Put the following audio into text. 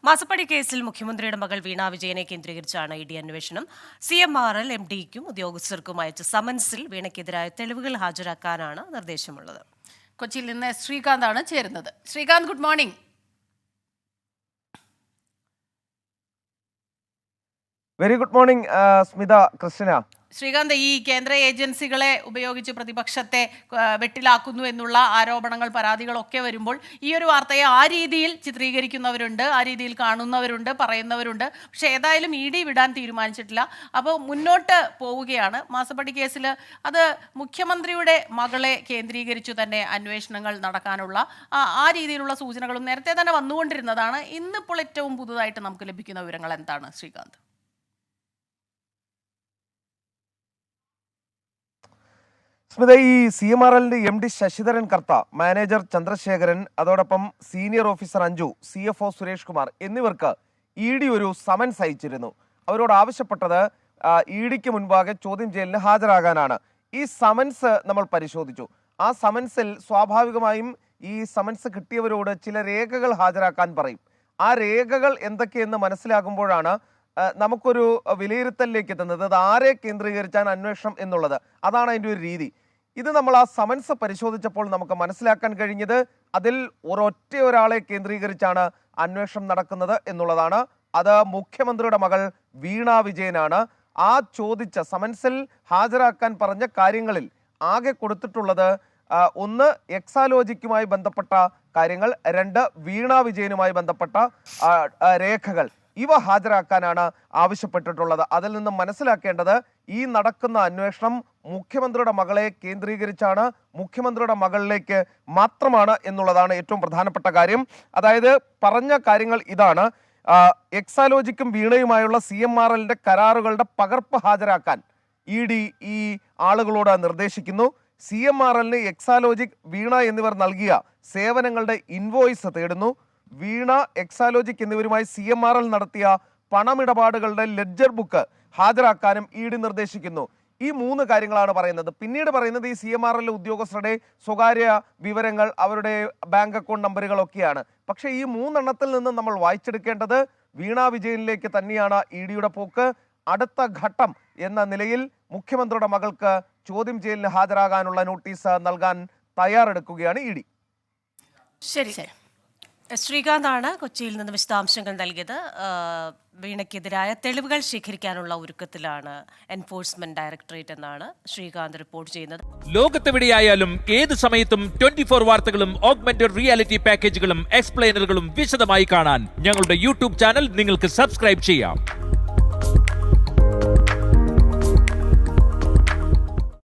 മാസപ്പടി കേസിൽ മുഖ്യമന്ത്രിയുടെ മകൾ വീണ വിജയനെ കേന്ദ്രീകരിച്ചാണ് ഇഡി അന്വേഷണം. CMRL MDക്കും ഉദ്യോഗസ്ഥർക്കും അയച്ച സമൻസിൽ വീണയ്ക്കെതിരായ തെളിവുകൾ ഹാജരാക്കാനാണ് നിർദ്ദേശമുള്ളത്. കൊച്ചിയിൽ നിന്ന് ശ്രീകാന്താണ് ചേരുന്നത്. Srikanth, good morning. Very good morning Smitha, Christina. Srikanth, ഈ കേന്ദ്ര ഏജൻസികളെ ഉപയോഗിച്ച് പ്രതിപക്ഷത്തെ വെട്ടിലാക്കുന്നു എന്നുള്ള ആരോപണങ്ങൾ, പരാതികളൊക്കെ വരുമ്പോൾ ഈ ഒരു വാർത്തയെ ആ രീതിയിൽ ചിത്രീകരിക്കുന്നവരുണ്ട്, ആ രീതിയിൽ കാണുന്നവരുണ്ട്, പറയുന്നവരുണ്ട്. പക്ഷെ ഏതായാലും ED വിടാൻ തീരുമാനിച്ചിട്ടില്ല. അപ്പോൾ മുന്നോട്ട് പോവുകയാണ് മാസപ്പടി കേസിൽ. അത് മുഖ്യമന്ത്രിയുടെ മകളെ കേന്ദ്രീകരിച്ചു തന്നെ അന്വേഷണങ്ങൾ നടക്കാനുള്ള ആ രീതിയിലുള്ള സൂചനകളും നേരത്തെ തന്നെ വന്നുകൊണ്ടിരുന്നതാണ്. ഇന്നിപ്പോൾ ഏറ്റവും പുതുതായിട്ട് നമുക്ക് ലഭിക്കുന്ന വിവരങ്ങൾ എന്താണ് ശ്രീകാന്ത്? സ്മിത, ഈ CMRLന്റെ MD ശശിധരൻ കർത്ത, മാനേജർ ചന്ദ്രശേഖരൻ, അതോടൊപ്പം senior officer Anju, CFO Suresh Kumar എന്നിവർക്ക് ED ഒരു സമൻസ് അയച്ചിരുന്നു. അവരോട് ആവശ്യപ്പെട്ടത് EDക്ക് മുൻപാകെ ചോദ്യം ചെയ്യലിന് ഹാജരാകാനാണ്. ഈ സമൻസ് നമ്മൾ പരിശോധിച്ചു. ആ സമൻസിൽ സ്വാഭാവികമായും ഈ സമൻസ് കിട്ടിയവരോട് ചില രേഖകൾ ഹാജരാക്കാൻ പറയും. ആ രേഖകൾ എന്തൊക്കെയെന്ന് മനസ്സിലാകുമ്പോഴാണ് നമുക്കൊരു വിലയിരുത്തലിലേക്ക് എത്തുന്നത്. അത് ആരെ കേന്ദ്രീകരിച്ചാണ് അന്വേഷണം എന്നുള്ളത്. അതാണ് അതിൻ്റെ ഒരു രീതി. ഇത് നമ്മൾ ആ സമൻസ് പരിശോധിച്ചപ്പോൾ നമുക്ക് മനസ്സിലാക്കാൻ കഴിഞ്ഞത് അതിൽ ഒരൊറ്റ കേന്ദ്രീകരിച്ചാണ് അന്വേഷണം നടക്കുന്നത് എന്നുള്ളതാണ്. അത് മുഖ്യമന്ത്രിയുടെ മകൾ വീണ വിജയനാണ്. ആ ചോദിച്ച സമൻസിൽ ഹാജരാക്കാൻ പറഞ്ഞ കാര്യങ്ങളിൽ ആകെ കൊടുത്തിട്ടുള്ളത് 1 എക്സാലോജിക്കുമായി ബന്ധപ്പെട്ട കാര്യങ്ങൾ, 2 വീണ വിജയനുമായി ബന്ധപ്പെട്ട രേഖകൾ. ഇവ ഹാജരാക്കാനാണ് ആവശ്യപ്പെട്ടിട്ടുള്ളത്. അതിൽ നിന്നും മനസ്സിലാക്കേണ്ടത് ഈ നടക്കുന്ന അന്വേഷണം മുഖ്യമന്ത്രിയുടെ മകളെ കേന്ദ്രീകരിച്ചാണ്, മുഖ്യമന്ത്രിയുടെ മകളിലേക്ക് മാത്രമാണ് എന്നുള്ളതാണ് ഏറ്റവും പ്രധാനപ്പെട്ട കാര്യം. അതായത് പറഞ്ഞ കാര്യങ്ങൾ ഇതാണ്: എക്സാലോജിക്കും വീണയുമായുള്ള CMRLന്റെ കരാറുകളുടെ പകർപ്പ് ഹാജരാക്കാൻ ED ഈ ആളുകളോട് നിർദ്ദേശിക്കുന്നു. CMRLന് എക്സാലോജിക്, വീണ എന്നിവർ നൽകിയ സേവനങ്ങളുടെ ഇൻവോയ്സ് തേടുന്നു. വീണ, എക്സാലോജിക് എന്നിവരുമായി CMRL നടത്തിയ പണമിടപാടുകളുടെ ലെഡ്ജർ ബുക്ക് ഹാജരാക്കാനും ED നിർദ്ദേശിക്കുന്നു. ഈ 3 കാര്യങ്ങളാണ് പറയുന്നത്. പിന്നീട് പറയുന്നത് ഈ CMRL ഉദ്യോഗസ്ഥരുടെ സ്വകാര്യ വിവരങ്ങൾ, അവരുടെ ബാങ്ക് അക്കൗണ്ട് നമ്പറുകളൊക്കെയാണ്. പക്ഷേ ഈ 3 എണ്ണത്തിൽ നിന്ന് നമ്മൾ വായിച്ചെടുക്കേണ്ടത് വീണ വിജയനിലേക്ക് തന്നെയാണ് EDയുടെ പോക്ക്. അടുത്ത ഘട്ടം എന്ന നിലയിൽ മുഖ്യമന്ത്രിയുടെ മകൾക്ക് ചോദ്യം ചെയ്യലിന് ഹാജരാകാനുള്ള നോട്ടീസ് നൽകാൻ തയ്യാറെടുക്കുകയാണ് ED. ശരി, ശ്രീകാന്താണ് കൊച്ചിയിൽ നിന്ന് വിശദാംശങ്ങൾ നൽകിയത്. വീണയ്ക്കെതിരായ തെളിവുകൾ ശേഖരിക്കാനുള്ള ഒരുക്കത്തിലാണ് എൻഫോഴ്സ്മെന്റ് ഡയറക്ടറേറ്റ് എന്നാണ് ശ്രീകാന്ത് റിപ്പോർട്ട് ചെയ്യുന്നത്. ലോകത്തെവിടെയായാലും ഏത് സമയത്തും 24 വാർത്തകളും ഓഗ്മെന്റഡ് റിയാലിറ്റി പാക്കേജുകളും എക്സ്പ്ലെയിനറുകളും വിശദമായി കാണാൻ ഞങ്ങളുടെ YouTube ചാനൽ നിങ്ങൾക്ക് സബ്സ്ക്രൈബ് ചെയ്യാം.